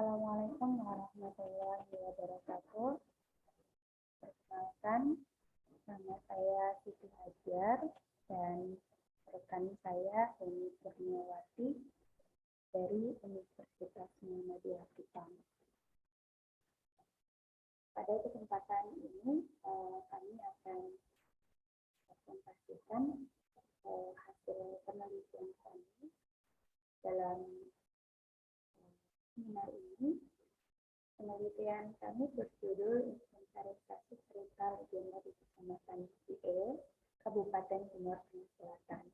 Assalamualaikum warahmatullahi wabarakatuh. Perkenalkan, nama saya Siti Hajar dan rekan saya Eni Kurniawati dari Universitas Muhammadiyah Kupang. Pada kesempatan ini kami akan presentasikan hasil penelitian kami dalam seminar ini. Penelitian kami berjudul Inventarisasi Cerita Legenda di Kecamatan Cie, Kabupaten Timur Tengah Selatan.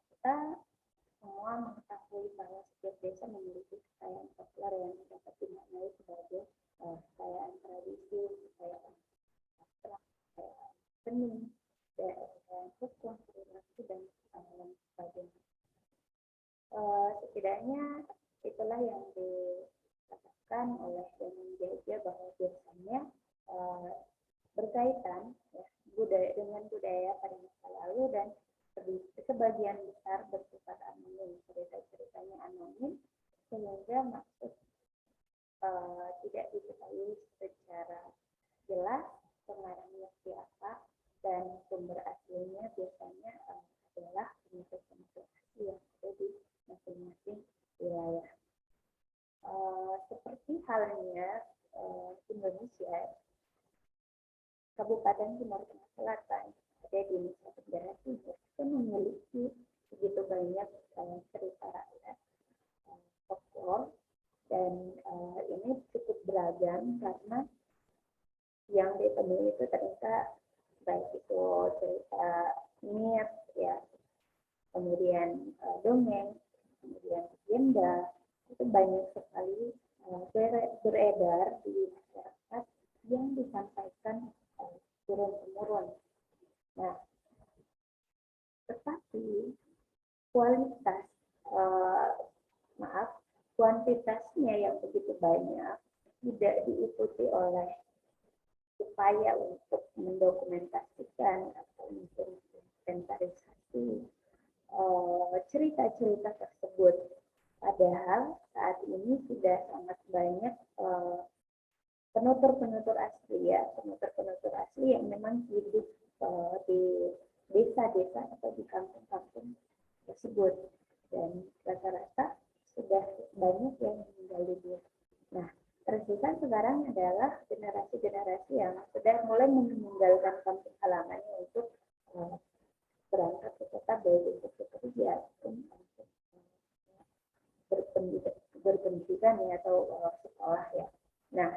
Kita semua mengetahui bahwa setiap desa memiliki kekayaan folklor yang dapat dimaknai sebagai kekayaan tradisi, kekayaan sastra, kekayaan seni, kekayaan hukum, perilaku, dan lain sebagainya. Setidaknya itulah yang dikatakan oleh Dewan Jaja bahwa biasanya berkaitan dengan budaya pada masa lalu dan sebagian besar bersifat anonim, cerita-ceritanya anonim sehingga maksud tidak diketahui secara jelas pengarangnya siapa dan sumber aslinya biasanya adalah penutur-penutur asli yang ada di masing-masing wilayah. Seperti halnya Indonesia, Kabupaten Timur Tengah Selatan ada di Nusa Tenggara Timur itu memiliki begitu banyak cerita rakyat folklor dan ini cukup beragam karena yang ditemui itu ternyata baik itu cerita mit, ya, kemudian dongeng, kemudian legenda, itu banyak sekali beredar di masyarakat yang disampaikan turun-temurun. Nah, tetapi kuantitasnya yang begitu banyak tidak diikuti oleh upaya untuk mendokumentasikan atau inventarisasi cerita-cerita tersebut. Padahal saat ini sudah sangat banyak penutur-penutur asli, ya, penutur-penutur asli yang memang hidup di desa-desa atau di kampung-kampung tersebut, dan rata-rata sudah banyak yang meninggal dunia. Nah, tersisa sekarang adalah generasi-generasi yang sudah mulai meninggalkan kampung halamannya untuk berangkat ke kota baik untuk bekerja ataupun berpendidikan ya, atau sekolah, ya. Nah,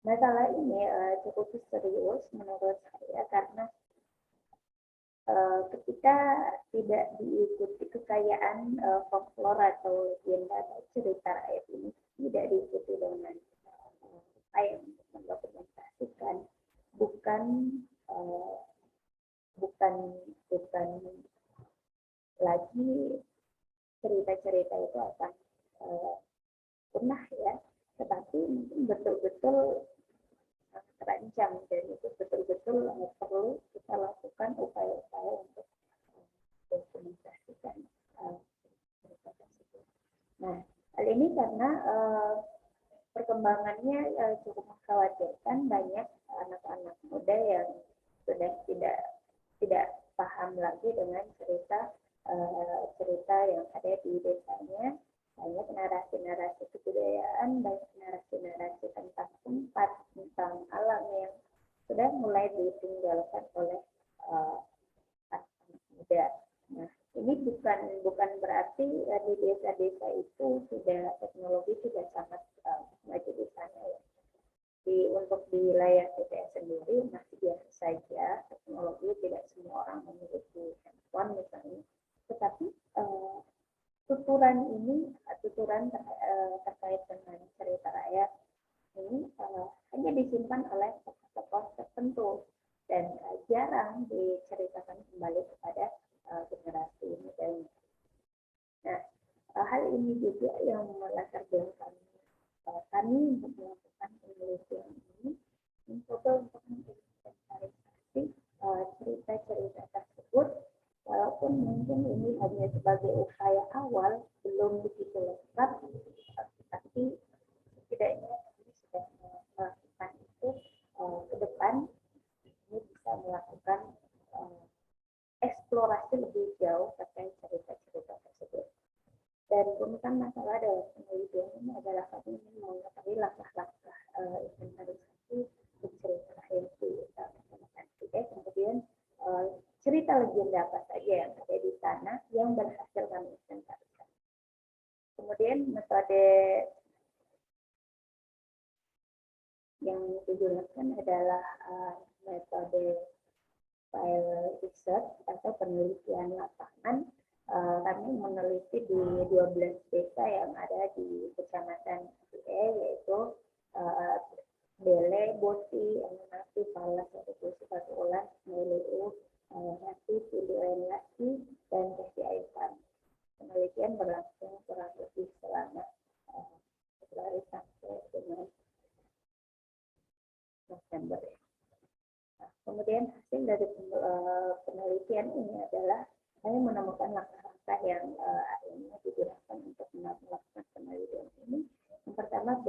masalah ini cukup serius menurut saya karena ketika tidak diikuti kekayaan folklor atau legenda atau cerita rakyat ini tidak diikuti dengan upaya untuk mendokumentasikan, bukan lagi cerita-cerita itu akan punah, ya, tetapi mungkin betul-betul terancam, dan itu betul-betul perlu kita lakukan upaya-upaya untuk dokumentasikan cerita tersebut. Nah, hal ini karena perkembangannya cukup mengkhawatirkan. Banyak anak-anak muda yang sudah tidak paham lagi dengan cerita yang ada di desanya. Banyak narasi-narasi kebudayaan, banyak narasi-narasi tentang tempat, tentang alam yang sudah mulai ditinggalkan oleh anak muda. Nah, ini bukan berarti di desa-desa itu sudah teknologi sudah sangat maju di sana, ya. Untuk di wilayah TPS sendiri masih biasa saja, teknologi tidak semua orang memiliki handphone misalnya, tetapi tuturan terkait dengan cerita rakyat ini hanya disimpan oleh tokoh-tokoh tertentu dan jarang diceritakan kembali kepada generasi mudanya. Nah, hal ini juga yang melatar belakang kami untuk melakukan penelitian ini, mencoba untuk menginventarisasi cerita-cerita tersebut, walaupun mungkin ini hanya sebagai upaya awal, belum begitu lengkap, tapi setidaknya kami sudah melakukan itu. Ke depan ini bisa melakukan eksplorasi lebih jauh terkait cerita-cerita tersebut. Dan bukan masalah dalam penelitian ini adalah kami ingin mengetahui langkah-langkah inventarisasi cerita yang diutamakan. Kemudian cerita legenda apa saja yang ada di sana yang berhasil kami inventarisasi. Kemudian metode yang digunakan adalah metode file research atau penelitian lapangan. Kami meneliti di 12 desa yang ada di Kecamatan Cie, yaitu Bele, Boti, Emanasi, Palas, Patulan, Melu, Nasi, Pilihan Laki, dan Kesi Aipan. Penelitian berlangsung kurang lebih selama Februari sampai dengan November. Nah, kemudian hasil dari penelitian ini adalah kami menemukan langkah-langkah yang akhirnya digunakan untuk melakukan penelitian ini. Yang pertama,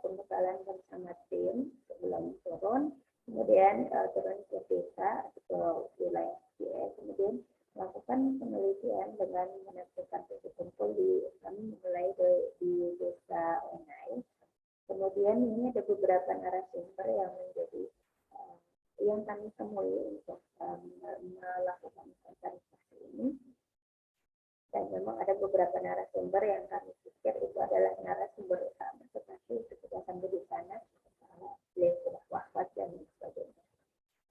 pembekalan bersama tim sebelum turun, kemudian turun ke desa atau wilayah CS, kemudian melakukan penelitian dengan menentukan titik kumpul kami mulai di desa Onai. Kemudian ini ada beberapa narasumber yang menjadi yang kami temui untuk melakukan inventarisasi ini. Dan memang ada beberapa narasumber yang kami pikir itu adalah narasumber utama, tetapi ketika sampai di sana beliau sudah wafat dan sebagainya.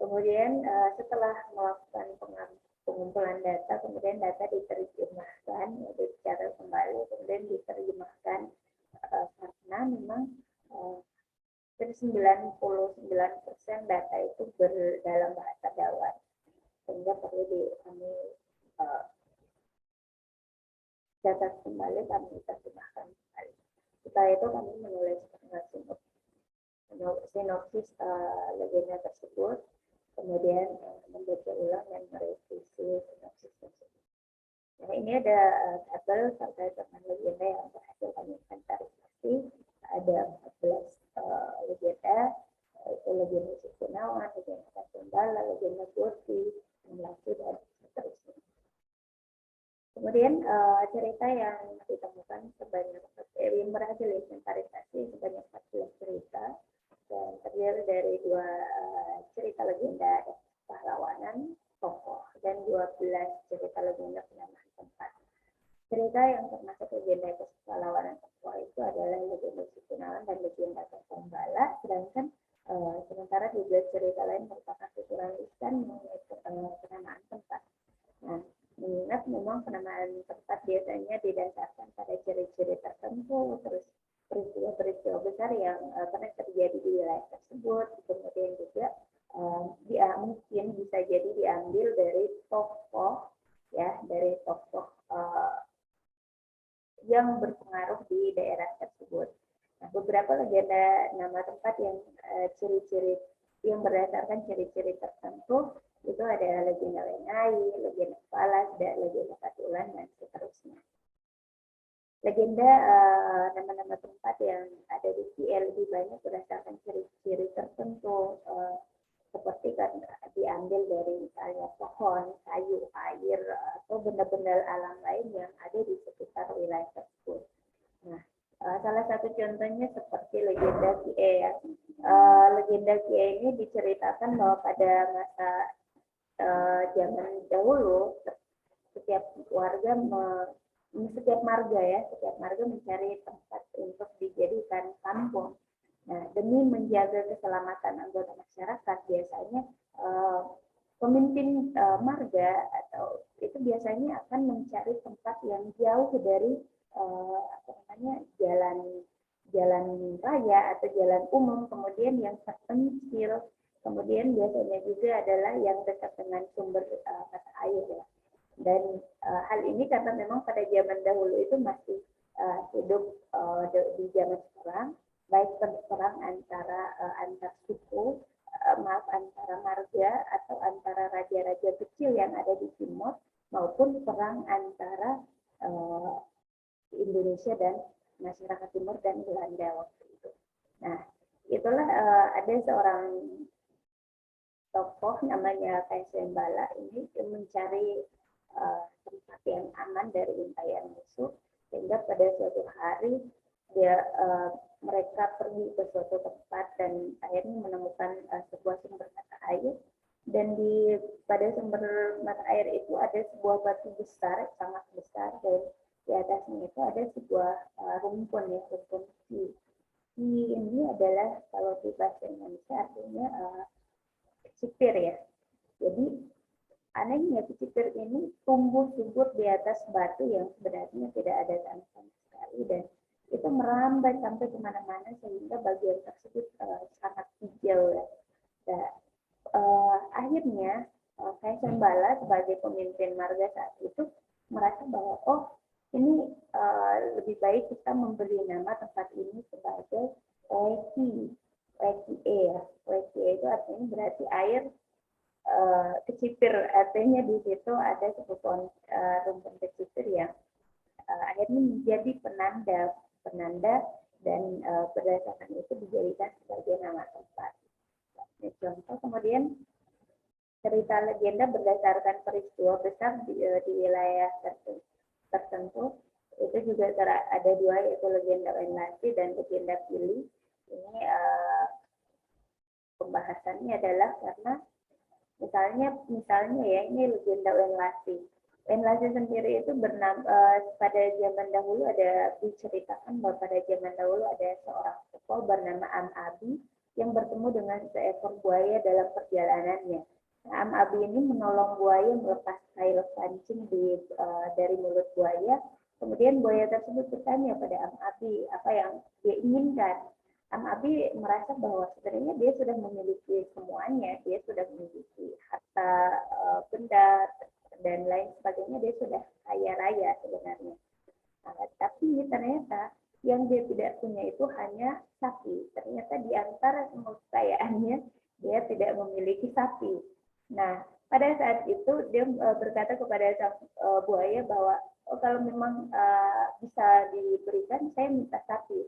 Kemudian setelah melakukan pengumpulan data, kemudian data diterjemahkan, dicatat kembali, kemudian diterjemahkan karena memang 99% data itu dalam bahasa Jawa, sehingga perlu kami catat kembali, kami terjemahkan kembali. Setelah itu kami menulis sinopsis legenda tersebut, kemudian membaca ulang dan merevisi sinopsis tersebut. Nah, ini ada tabel terkait dengan legenda yang berhasil kami inventarisasi. Ada 14 legenda, itu legenda Sukunawan, legenda Kasumbala, legenda Boti, Melati, dan seterusnya. Kemudian cerita yang ditemukan sebanyak yang berhasil inventarisasi sebanyak 14 cerita, dan terdiri dari 2 cerita legenda pahlawanan tokoh dan 12 cerita legenda penamaan tempat. Cerita yang termasuk legenda pahlawanan tokoh itu adalah legenda Sukunawan dan legenda Kasumbala, sedangkan sementara 12 cerita lain merupakan tuturan lisan mengenai penamaan tempat. Nah, mengingat memang penamaan tempat biasanya didasarkan pada ciri-ciri tertentu, terus peristiwa-peristiwa besar yang pernah terjadi di wilayah tersebut, kemudian juga mungkin bisa jadi diambil dari tokoh, ya, dari tokoh yang berpengaruh di daerah tersebut. Nah, beberapa legenda nama tempat yang ciri-ciri yang berdasarkan ciri-ciri tertentu itu ada legenda Lenai, legenda Palas, dan legenda Patulan, dan seterusnya. Legenda nama-nama tempat yang ada di CL lebih banyak berdasarkan ciri-ciri tertentu, seperti kan diambil dari misalnya pohon, kayu, air, atau benda-benda alam lain yang ada di sekitar wilayah tersebut. Nah, salah satu contohnya seperti legenda Kie, ya. Legenda Kie ini diceritakan bahwa pada masa zaman dahulu setiap warga setiap marga mencari tempat untuk dijadikan kampung. Nah, demi menjaga keselamatan anggota masyarakat, biasanya pemimpin marga atau itu biasanya akan mencari tempat yang jauh dari jalan raya atau jalan umum, kemudian yang terpencil. Kemudian biasanya juga adalah yang dekat dengan sumber mata air, ya. Dan hal ini karena memang pada zaman dahulu itu masih hidup di zaman perang, baik perang antara antar suku, antara marga atau antara raja-raja kecil yang ada di timur, maupun perang antara Indonesia dan masyarakat Timur dan Belanda waktu itu. Nah, itulah ada seorang tokoh namanya Kaisar Bala ini mencari tempat yang aman dari intayan musuh, sehingga pada suatu hari mereka pergi ke suatu tempat dan akhirnya menemukan sebuah sumber mata air, dan pada sumber mata air itu ada sebuah batu besar, sangat besar, dan di atasnya itu ada sebuah rumpun ya, rumpun ki. Ki ini adalah kalau di bahasa Indonesia artinya kecipir ya. Jadi anehnya kecipir ini tumbuh subur di atas batu yang sebenarnya tidak ada tanah sama sekali, dan itu merambat sampai kemana-mana sehingga bagian tersebut sangat hijau ya. Nah, akhirnya Kaisar Bala sebagai pemimpin marga saat itu merasa bahwa ini lebih baik kita memberi nama tempat ini sebagai Weki. WKE ya. WKE itu artinya berarti air kecipir, artinya di situ ada sebuah rumpun kecipir yang akhirnya menjadi penanda dan berdasarkan itu dijadikan sebagai nama tempat. Ini contoh. Kemudian cerita legenda berdasarkan peristiwa besar di wilayah tertentu itu juga ada dua, yaitu legenda Wenlasi dan legenda Pili. Ini pembahasannya adalah karena misalnya ya, ini legenda Wenlasi. Wenlasi sendiri itu pada zaman dahulu diceritakan bahwa pada zaman dahulu ada seorang tokoh bernama Am Abi yang bertemu dengan seekor buaya dalam perjalanannya. Nah, Am Abi ini menolong buaya melepas kail pancing dari mulut buaya. Kemudian buaya tersebut bertanya pada Am Abi apa yang dia inginkan. Am Abi merasa bahwa sebenarnya dia sudah memiliki semuanya, dia sudah memiliki harta benda dan lain sebagainya, dia sudah kaya raya sebenarnya. Nah, tapi ternyata yang dia tidak punya itu hanya sapi. Ternyata di antara semua kekayaannya dia tidak memiliki sapi. Nah, pada saat itu dia berkata kepada sang buaya bahwa kalau memang bisa diberikan, saya minta sapi.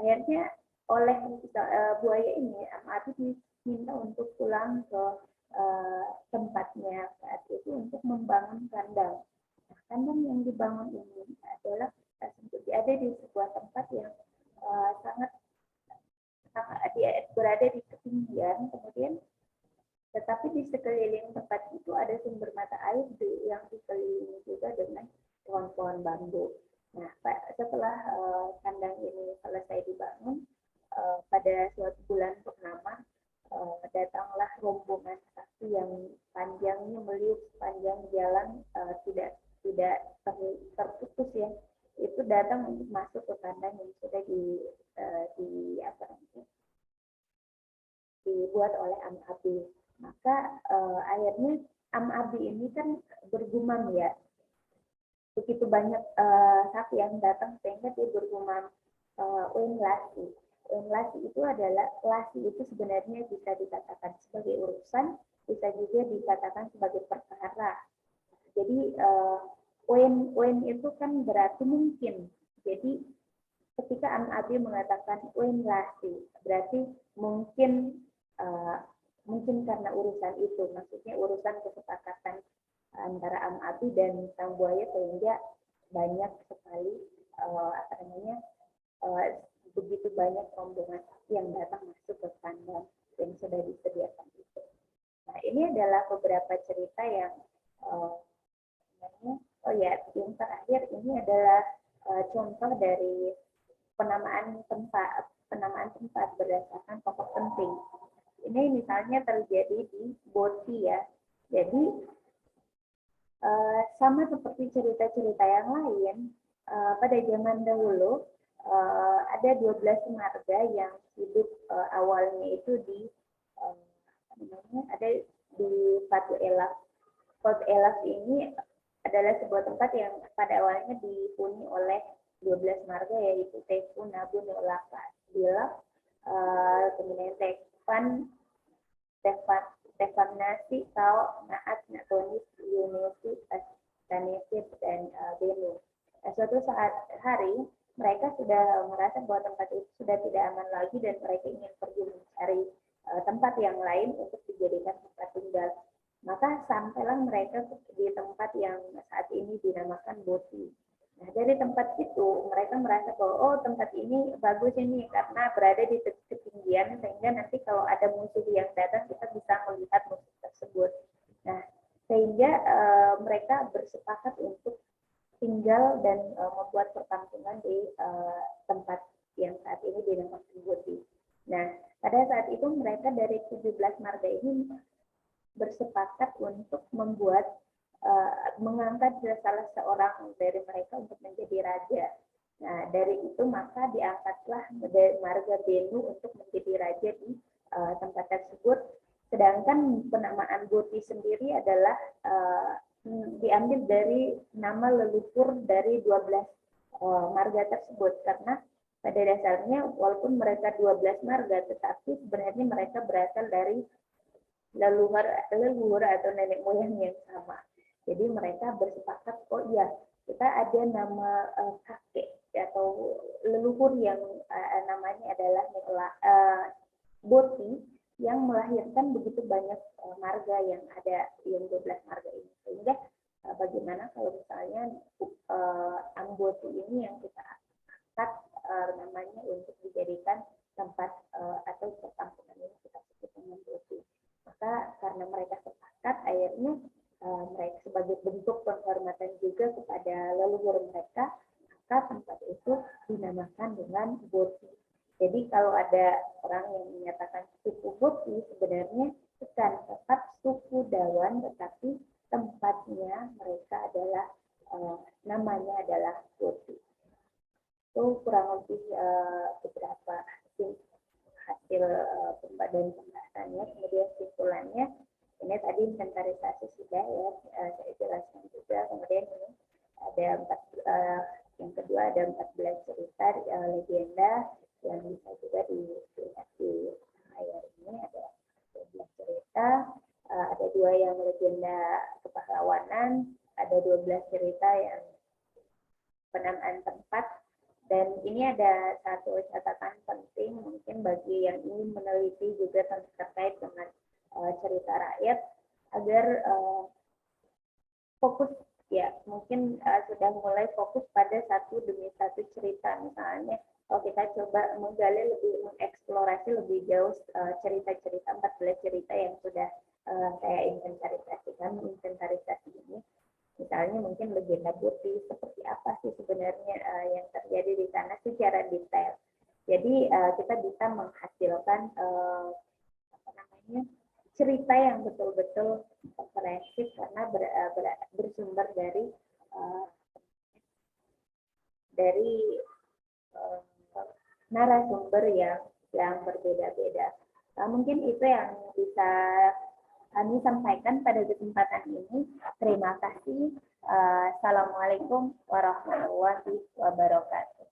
Akhirnya oleh buaya ini, Am Abi diminta untuk pulang ke tempatnya saat itu untuk membangun kandang. Nah, kandang yang dibangun ini adalah ada di sebuah tempat yang sangat berada di ketinggian, kemudian tetapi di sekeliling tempat itu ada sumber mata air yang dikelilingi juga dengan pohon-pohon bambu. Nah, setelah kandang ini selesai dibangun, pada suatu bulan purnama datanglah rombongan sapi yang panjangnya meliuk sepanjang jalan, tidak terputus ya. Itu datang untuk masuk ke kandang yang sudah dibuat oleh Am Abi. Maka akhirnya Am Abi ini kan bergumam ya, begitu banyak sapi yang datang sehingga dia bergumam, Wenlasi. Wenlasi itu adalah, lasi itu sebenarnya bisa dikatakan sebagai urusan, bisa juga dikatakan sebagai perkara. Jadi wen itu kan berarti mungkin. Jadi ketika Am Abi mengatakan Wenlasi, berarti mungkin karena urusan itu, maksudnya urusan kesepakatan antara Am Abi dan sang buaya, sehingga banyak sekali begitu banyak rombongan sapi yang datang masuk ke kandang yang sudah disediakan itu. Nah, ini adalah beberapa cerita yang yang terakhir ini adalah contoh dari penamaan tempat berdasarkan tokoh penting. Ini misalnya terjadi di Boti ya. Jadi sama seperti cerita-cerita yang lain, pada zaman dahulu ada 12 marga yang hidup awalnya itu ada di Batu Elaf. Batu Elaf ini adalah sebuah tempat yang pada awalnya dihuni oleh 12 marga, yaitu Teku, Nabu, Nolaka, Bilak, kemudian Tefan Nasi, Kau, Naat, Natonis, Yunusi, Tanesir, dan Benu. suatu saat hari mereka sudah merasa bahwa tempat itu sudah tidak aman lagi dan mereka ingin pergi mencari tempat yang lain untuk dijadikan tempat tinggal. Maka sampailah mereka di tempat yang saat ini dinamakan Boti. Nah, dari tempat itu mereka merasa bahwa oh tempat ini bagus ini karena berada di ketinggian sehingga nanti kalau ada musuh yang datang kita bisa melihat musuh tersebut. Nah, sehingga mereka bersepakat untuk tinggal dan membuat perkampungan di tempat yang saat ini dinamakan Boti. Nah, pada saat itu mereka dari 17 marga ini bersepakat untuk membuat mengangkat salah seorang dari mereka untuk menjadi raja. Nah, dari itu maka diangkatlah dari marga Benu untuk menjadi raja di tempat tersebut. Sedangkan penamaan Boti sendiri adalah diambil dari nama leluhur dari 12 marga tersebut, karena pada dasarnya walaupun mereka 12 marga tetapi sebenarnya mereka berasal dari leluhur atau nenek moyang yang sama. Jadi mereka bersepakat, oh iya kita ada nama kakek atau leluhur yang namanya adalah Boti yang melahirkan begitu banyak marga yang ada yang 12 marga ini. Sehingga bagaimana kalau misalnya Amboti ini yang kita angkat namanya untuk dijadikan tempat atau perkampungan ini kita sebut dengan Boti. Maka karena mereka sepakat akhirnya mereka sebagai bentuk penghormatan juga kepada leluhur mereka, maka tempat itu dinamakan dengan Boti. Jadi kalau ada orang yang menyatakan suku Boti, sebenarnya bukan tetap suku Dawan, tetapi tempatnya mereka adalah namanya adalah Boti. Itu kurang lebih beberapa hasil pembahasannya. Kemudian kesimpulannya, ini tadi inventarisasi sudah ya saya jelaskan juga. Kemudian ini ada yang kedua ada 14 cerita legenda yang bisa juga dilihat di layar ini. Ada 12 cerita, ada 2 yang legenda kepahlawanan, ada 12 cerita yang penamaan tempat. Dan ini ada satu catatan penting mungkin bagi yang ingin meneliti juga terkait dengan cerita rakyat, agar fokus ya mungkin sudah mulai fokus pada satu demi satu cerita. Misalnya kalau kita coba menggali lebih, mengeksplorasi lebih jauh cerita-cerita 14 cerita yang sudah saya inventarisasi ini. Misalnya mungkin legenda Boti, seperti apa sih sebenarnya yang terjadi di sana secara detail. Jadi kita bisa menghasilkan cerita yang betul-betul komprehensif karena bersumber dari narasumber yang berbeda-beda. Mungkin itu yang bisa kami sampaikan pada kesempatan ini. Terima kasih. Assalamualaikum warahmatullahi wabarakatuh.